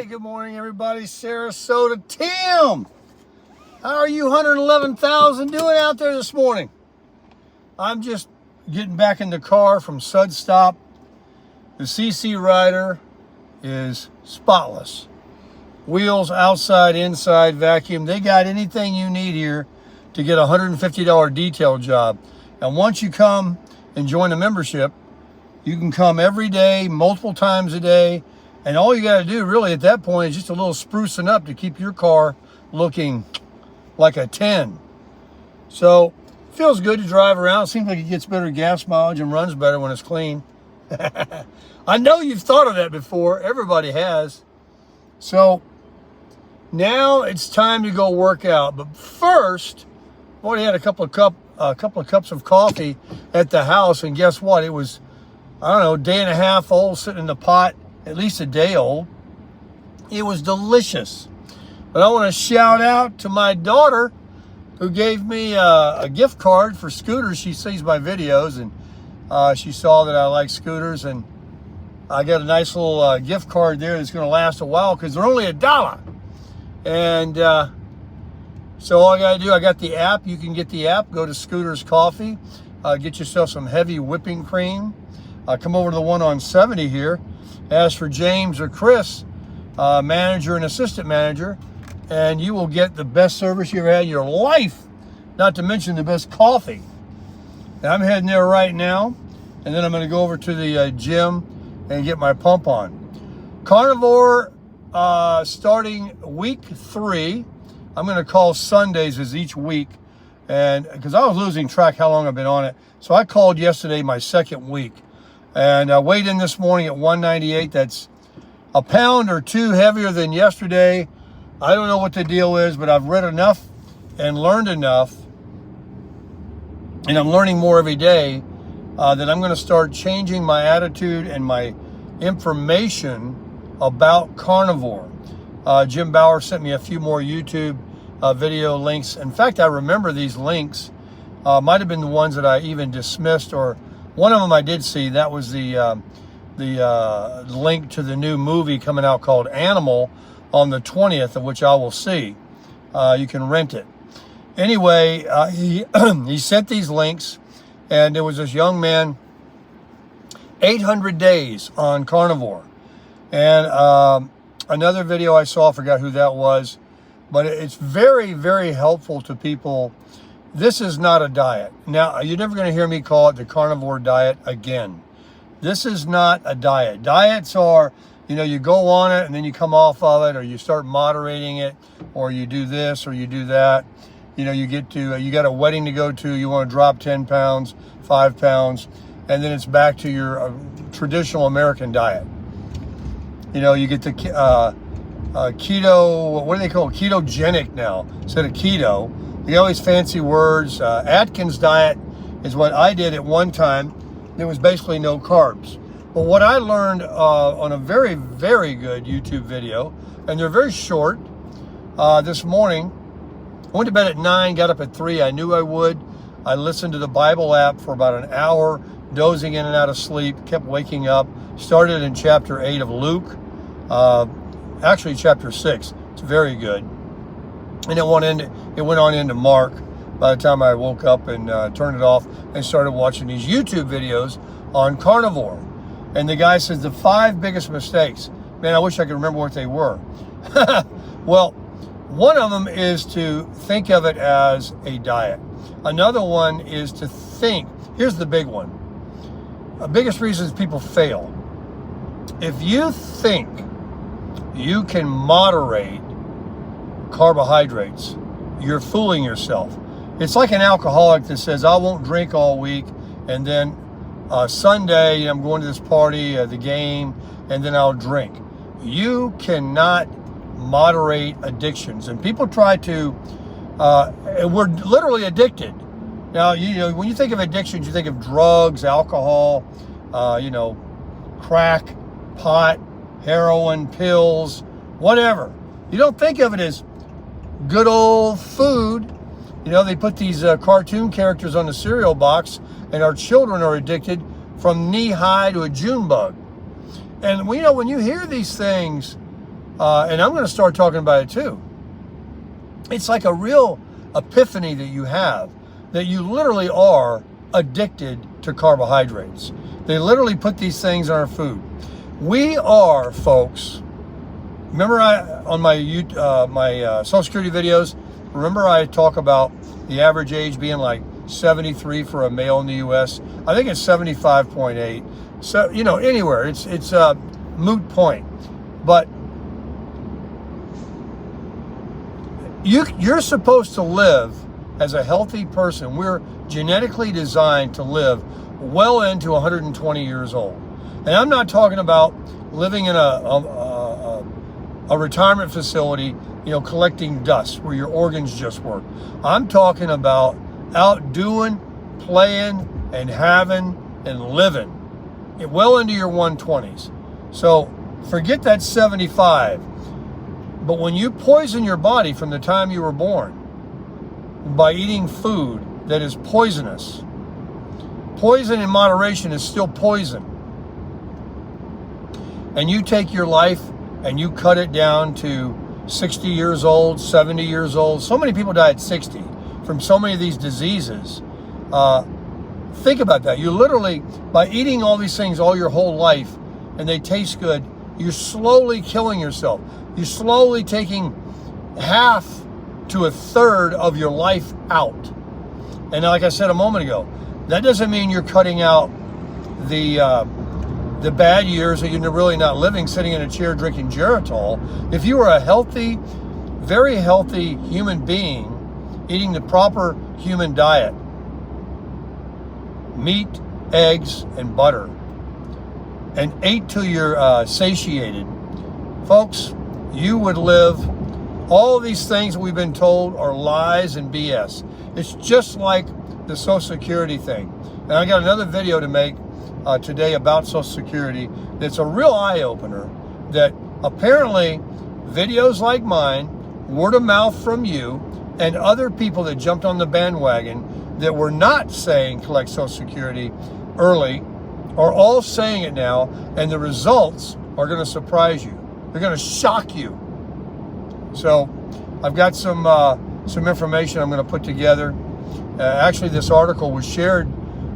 Hey, good morning, everybody. Sarasota. Tim, how are you 111,000 doing out there this morning? I'm just getting back in the car from Sud Stop. The CC Rider is spotless. Wheels, outside, inside, vacuum. They got anything you need here to get a $150 detail job. And once you come and join the membership, you can come every day, multiple times a day. And all you got to do really at that point is just a little sprucing up to keep your car looking like a 10. So it feels good to drive around. It seems like it gets better gas mileage and runs better when it's clean. I know you've thought of that before. Everybody has. So now it's time to go work out. But first, I already had a couple of cups of coffee at the house. And guess what? It was, I don't know, a day and a half old, sitting in the pot. At least a day old. It was delicious. But I want to shout out to my daughter who gave me a gift card for scooters. She sees my videos and she saw that I like scooters, and I got a nice little gift card there that's going to last a while because they're only $1. And so all I got to do, I got the app. You can get the app. Go to Scooters Coffee. Get yourself some heavy whipping cream. Come over to the one on 70 here. Ask for James or Chris, manager and assistant manager, and you will get the best service you ever had in your life, not to mention the best coffee. And I'm heading there right now, and then I'm going to go over to the gym and get my pump on. Carnivore, starting week 3, I'm going to call Sundays as each week, and because I was losing track how long I've been on it, so I called yesterday my second week. And I weighed in this morning at 198. That's a pound or 2 heavier than yesterday. I don't know what the deal is, but I've read enough and learned enough, and I'm learning more every day, that I'm going to start changing my attitude and my information about carnivore. Jim Bauer sent me a few more YouTube video links. In fact, I remember these links. Might have been the ones that I even dismissed, or one of them I did see. That was the link to the new movie coming out called Animal on the 20th, of which I will see. You can rent it. Anyway, he sent these links, and there was this young man, 800 days on carnivore. And another video I saw, I forgot who that was, but it's very, very helpful to people. This is not a diet. Now, you're never going to hear me call it the carnivore diet again. This is not a diet. Diets are, you go on it and then you come off of it, or you start moderating it, or you do this or you do that. You got a wedding to go to, you want to drop 10 pounds, 5 pounds, and then it's back to your traditional American diet. You get the keto, what do they call it? Ketogenic now instead of keto. You got all these fancy words. Atkins diet is what I did at one time. There was basically no carbs. But what I learned on a very, very good YouTube video, and they're very short, this morning, I went to bed at 9, got up at 3. I knew I would. I listened to the Bible app for about an hour, dozing in and out of sleep, kept waking up. Started in chapter 8 of Luke, actually chapter 6. It's very good. And it went on into Mark by the time I woke up and turned it off and started watching these YouTube videos on carnivore. And the guy says the 5 biggest mistakes. Man, I wish I could remember what they were. Well, one of them is to think of it as a diet. Another one is to think, here's the big one. The biggest reasons people fail. If you think you can moderate carbohydrates, you're fooling yourself. It's like an alcoholic that says, I won't drink all week, and then Sunday I'm going to this party, the game, and then I'll drink. You cannot moderate addictions. And people try to, we're literally addicted. Now, when you think of addictions, you think of drugs, alcohol, crack, pot, heroin, pills, whatever. You don't think of it as good old food. They put these cartoon characters on the cereal box, and our children are addicted from knee high to a June bug. And when you hear these things, and I'm going to start talking about it too. It's like a real epiphany that you have, that you literally are addicted to carbohydrates. They literally put these things in our food. We are, folks. Remember, on my Social Security videos, remember I talk about the average age being like 73 for a male in the U.S. I think it's 75.8. So, anywhere. It's a moot point. But you're supposed to live as a healthy person. We're genetically designed to live well into 120 years old. And I'm not talking about living in a retirement facility, collecting dust where your organs just work. I'm talking about out doing, playing, and having and living well into your 120s. So forget that 75. But when you poison your body from the time you were born by eating food that is poisonous, poison in moderation is still poison. And you take your life and you cut it down to 60 years old, 70 years old. So many people die at 60 from so many of these diseases. Think about that. You literally, by eating all these things all your whole life and they taste good, you're slowly killing yourself. You're slowly taking half to a third of your life out. And like I said a moment ago, that doesn't mean you're cutting out the bad years that you're really not living, sitting in a chair drinking Geritol. If you were a healthy, very healthy human being, eating the proper human diet, meat, eggs, and butter, and ate till you're satiated, folks, you would live. All these things we've been told are lies and BS. It's just like the Social Security thing. And I got another video to make today about Social Security that's a real eye-opener, that apparently videos like mine, word of mouth from you, and other people that jumped on the bandwagon that were not saying collect Social Security early are all saying it now, and the results are going to surprise you. They're going to shock you. So I've got some information I'm going to put together. Actually, this article was shared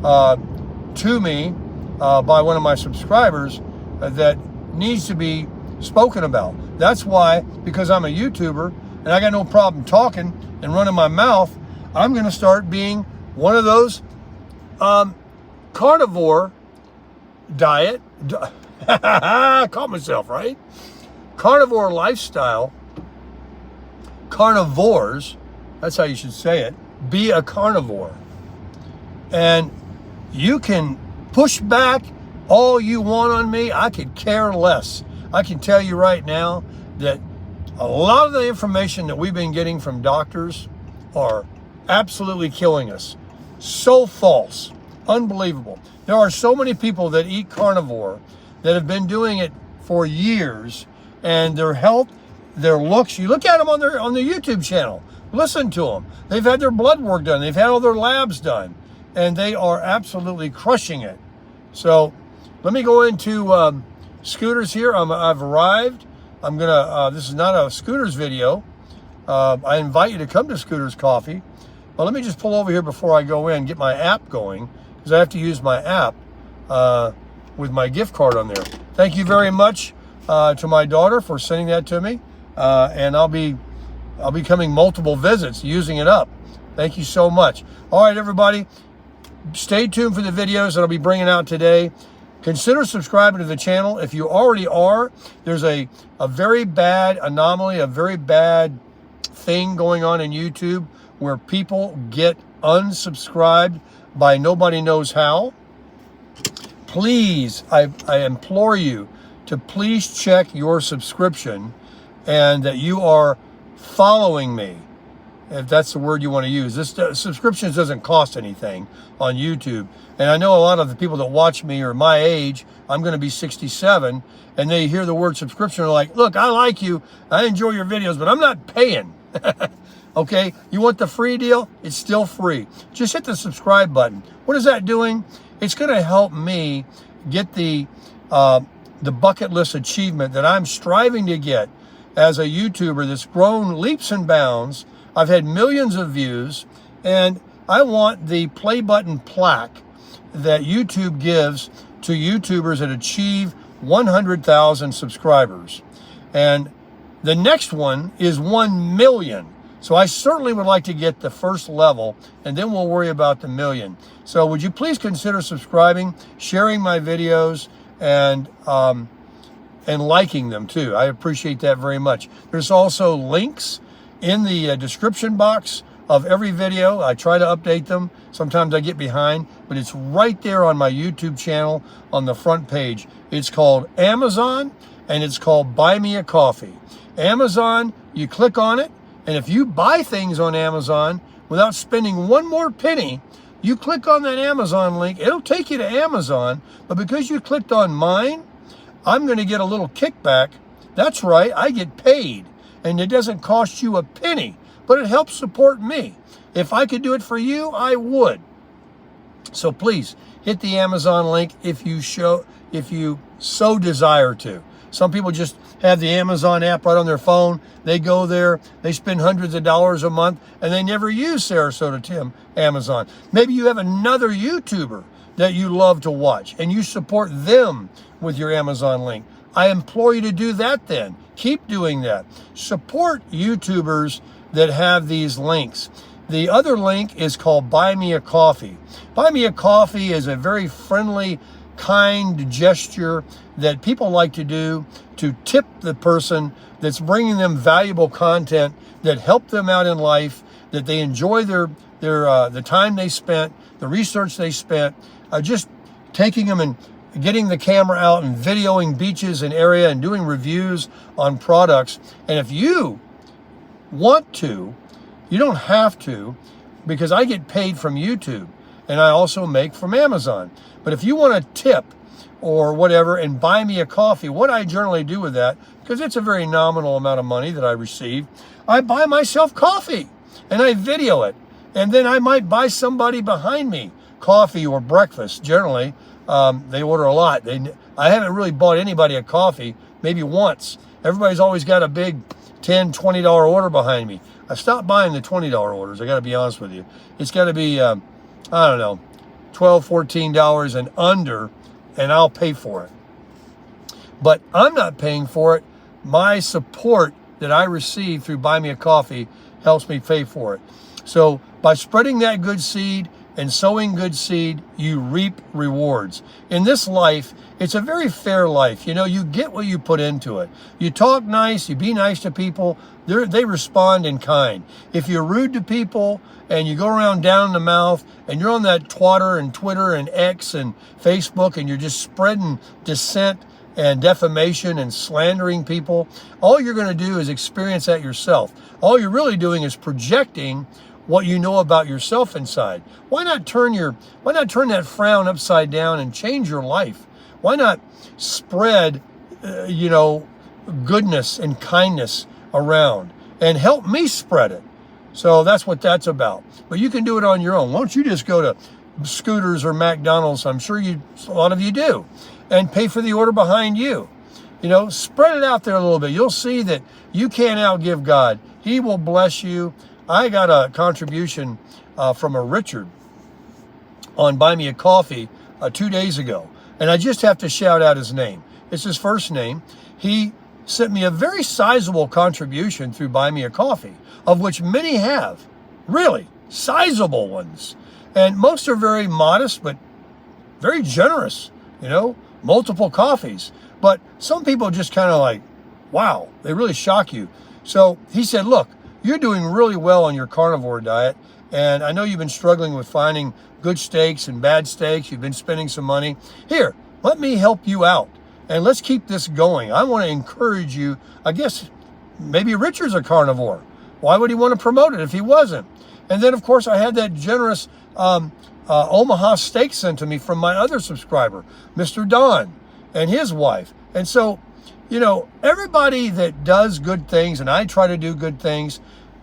to me by one of my subscribers that needs to be spoken about. That's why, because I'm a YouTuber and I got no problem talking and running my mouth, I'm going to start being one of those carnivore diet, caught myself, right? Carnivore lifestyle, carnivores, that's how you should say it, be a carnivore. And you can push back all you want on me. I could care less. I can tell you right now that a lot of the information that we've been getting from doctors are absolutely killing us. So false. Unbelievable. There are so many people that eat carnivore that have been doing it for years, and their health, their looks, you look at them on the YouTube channel, listen to them. They've had their blood work done. They've had all their labs done, and they are absolutely crushing it. So let me go into Scooters here. I've arrived. I'm gonna, this is not a Scooters video. I invite you to come to Scooters Coffee. But let me just pull over here before I go in, get my app going, because I have to use my app with my gift card on there. Thank you very much to my daughter for sending that to me. And I'll be coming multiple visits using it up. Thank you so much. All right, everybody, stay tuned for the videos that I'll be bringing out today. Consider subscribing to the channel. If you already are, there's a very bad anomaly, a very bad thing going on in YouTube where people get unsubscribed by nobody knows how. Please, I implore you to please check your subscription and that you are following me, if that's the word you want to use. This subscription doesn't cost anything on YouTube. And I know a lot of the people that watch me are my age. I'm going to be 67, and they hear the word subscription and are like, look, I like you, I enjoy your videos, but I'm not paying. Okay, you want the free deal? It's still free. Just hit the subscribe button. What is that doing? It's going to help me get the bucket list achievement that I'm striving to get as a YouTuber that's grown leaps and bounds. I've had millions of views, and I want the play button plaque that YouTube gives to YouTubers that achieve 100,000 subscribers. And the next one is 1 million. So I certainly would like to get the first level, and then we'll worry about the million. So would you please consider subscribing, sharing my videos, and liking them too. I appreciate that very much. There's also links in the description box of every video. I try to update them. Sometimes I get behind, but it's right there on my YouTube channel on the front page. It's called Amazon, and it's called Buy Me a Coffee. Amazon, you click on it, and if you buy things on Amazon without spending one more penny, you click on that Amazon link, it'll take you to Amazon, but because you clicked on mine, I'm going to get a little kickback. That's right, I get paid, and it doesn't cost you a penny, but it helps support me. If I could do it for you, I would. So please hit the Amazon link if you so desire to. Some people just have the Amazon app right on their phone. They go there, they spend hundreds of dollars a month, and they never use Sarasota Tim Amazon. Maybe you have another YouTuber that you love to watch, and you support them with your Amazon link. I implore you to do that then. Keep doing that. Support YouTubers that have these links. The other link is called Buy Me a Coffee. Buy Me a Coffee is a very friendly, kind gesture that people like to do to tip the person that's bringing them valuable content that help them out in life, that they enjoy the time they spent, the research they spent, just taking them and getting the camera out and videoing beaches and area and doing reviews on products. And if you want to, you don't have to, because I get paid from YouTube and I also make from Amazon. But if you want to tip or whatever and buy me a coffee, what I generally do with that, because it's a very nominal amount of money that I receive, I buy myself coffee and I video it. And then I might buy somebody behind me coffee or breakfast. Generally, they order a lot. I haven't really bought anybody a coffee, maybe once. Everybody's always got a big $10, $20 order behind me. I stopped buying the $20 orders. I got to be honest with you. It's got to be, I don't know, $12, $14 and under, and I'll pay for it. But I'm not paying for it. My support that I receive through Buy Me a Coffee helps me pay for it. So by spreading that good seed and sowing good seed, you reap rewards. In this life, it's a very fair life. You know, you get what you put into it. You talk nice, you be nice to people, they respond in kind. If you're rude to people and you go around down in the mouth and you're on that twatter and Twitter and X and Facebook and you're just spreading dissent and defamation and slandering people, all you're going to do is experience that yourself. All you're really doing is projecting what you know about yourself inside. Why not turn that frown upside down and change your life? Why not spread, goodness and kindness around and help me spread it? So that's what that's about. But you can do it on your own. Why don't you just go to Scooters or McDonald's? I'm sure a lot of you do, and pay for the order behind you. Spread it out there a little bit. You'll see that you can't outgive God. He will bless you. I got a contribution from a Richard on Buy Me a Coffee 2 days ago. And I just have to shout out his name. It's his first name. He sent me a very sizable contribution through Buy Me a Coffee, of which many have, really sizable ones. And most are very modest, but very generous, multiple coffees. But some people just kind of like, wow, they really shock you. So he said, look, you're doing really well on your carnivore diet, and I know you've been struggling with finding good steaks and bad steaks. You've been spending some money. Here, let me help you out, and let's keep this going. I want to encourage you. I guess maybe Richard's a carnivore. Why would he want to promote it if he wasn't? And then, of course, I had that generous Omaha steak sent to me from my other subscriber, Mr. Don, and his wife. And so, everybody that does good things, and I try to do good things,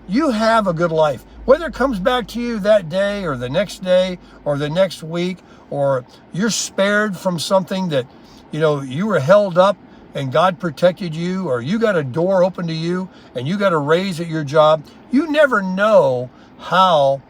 you have a good life. Whether it comes back to you that day or the next day or the next week, or you're spared from something that, you were held up and God protected you, or you got a door open to you and you got a raise at your job, you never know how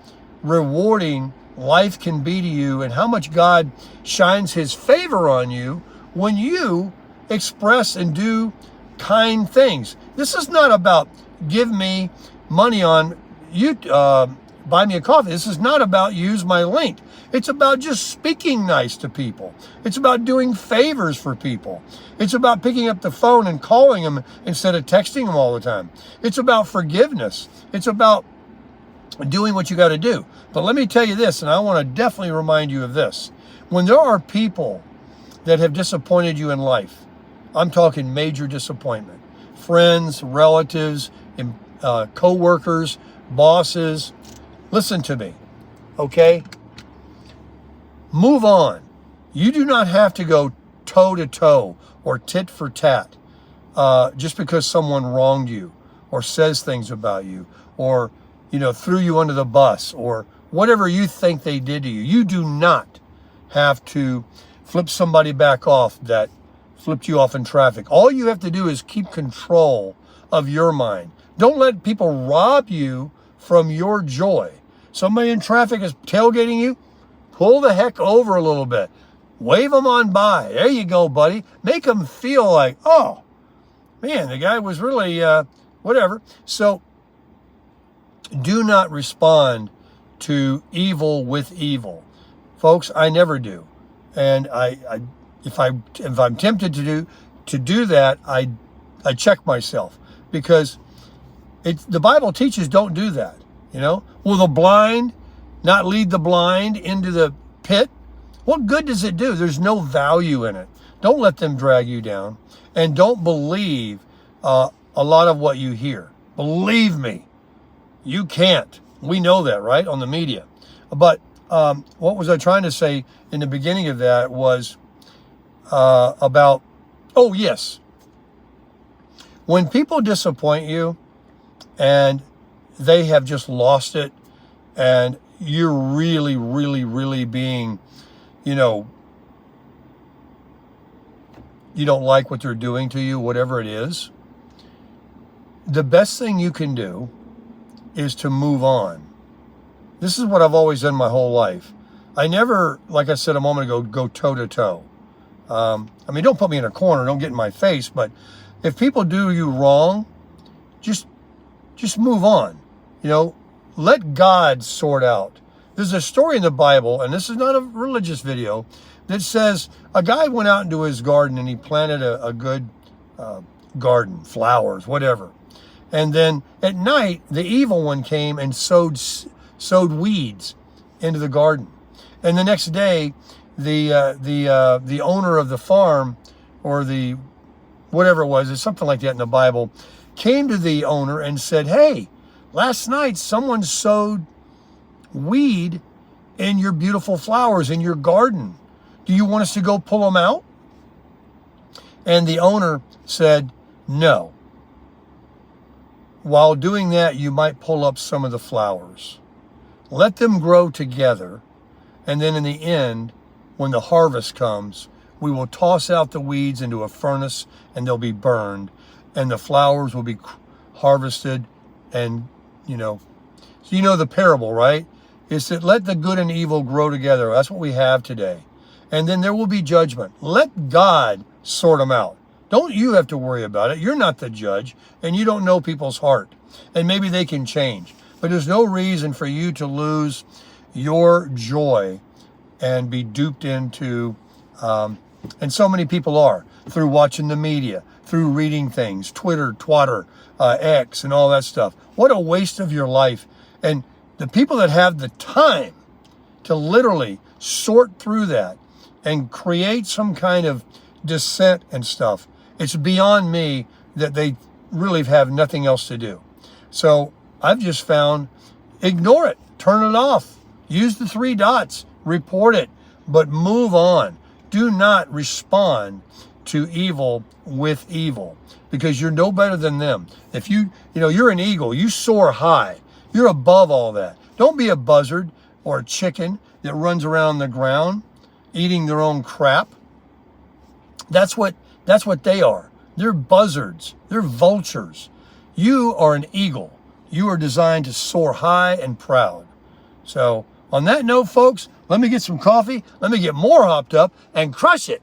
rewarding life can be to you and how much God shines his favor on you when you express and do kind things. This is not about give me money on you, buy me a coffee. This is not about use my link. It's about just speaking nice to people. It's about doing favors for people. It's about picking up the phone and calling them instead of texting them all the time. It's about forgiveness. It's about doing what you got to do. But let me tell you this, and I want to definitely remind you of this. When there are people that have disappointed you in life, I'm talking major disappointment, friends, relatives, co-workers, bosses, listen to me, okay? Move on. You do not have to go toe to toe or tit for tat just because someone wronged you or says things about you or threw you under the bus or whatever you think they did to you. You do not have to flip somebody back off that flipped you off in traffic. All you have to do is keep control of your mind. Don't let people rob you from your joy. Somebody in traffic is tailgating you, pull the heck over a little bit. Wave them on by. There you go, buddy. Make them feel like, oh, man, the guy was really whatever. So do not respond to evil with evil. Folks, I never do. And if I'm tempted to do that, I check myself, because the Bible teaches don't do that. Will the blind not lead the blind into the pit? What good does it do? There's no value in it. Don't let them drag you down, and don't believe a lot of what you hear. Believe me, you can't. We know that, right, on the media. But what was I trying to say in the beginning of that was about, oh, yes. When people disappoint you and they have just lost it and you're really, really, really being, you don't like what they're doing to you, whatever it is, the best thing you can do is to move on. This is what I've always done my whole life. I never, like I said a moment ago, go toe to toe. Don't put me in a corner, don't get in my face, but if people do you wrong, just move on. Let God sort out. There's a story in the Bible, and this is not a religious video, that says a guy went out into his garden and he planted a good garden, flowers, whatever. And then at night, the evil one came and sowed weeds into the garden. And the next day, the owner of the farm, or the whatever it was, it's something like that in the Bible, came to the owner and said, "Hey, last night someone sowed weed in your beautiful flowers in your garden. Do you want us to go pull them out?" And the owner said, "No. While doing that, you might pull up some of the flowers. Let them grow together, and then in the end, when the harvest comes, we will toss out the weeds into a furnace and they'll be burned, and the flowers will be harvested." And so the parable, right? Is that let the good and evil grow together. That's what we have today. And then there will be judgment. Let God sort them out. Don't you have to worry about it. You're not the judge, and you don't know people's heart. And maybe they can change. But there's no reason for you to lose your joy and be duped into, and so many people are, through watching the media, through reading things, Twitter, Twatter, X, and all that stuff. What a waste of your life. And the people that have the time to literally sort through that and create some kind of dissent and stuff, it's beyond me that they really have nothing else to do. So I've just found, ignore it, turn it off, use the 3 dots, report it, but move on. Do not respond to evil with evil, because you're no better than them. If you're an eagle, you soar high. You're above all that. Don't be a buzzard or a chicken that runs around the ground eating their own crap. That's what they are. They're buzzards. They're vultures. You are an eagle. You are designed to soar high and proud. So on that note, folks, let me get some coffee. Let me get more hopped up and crush it.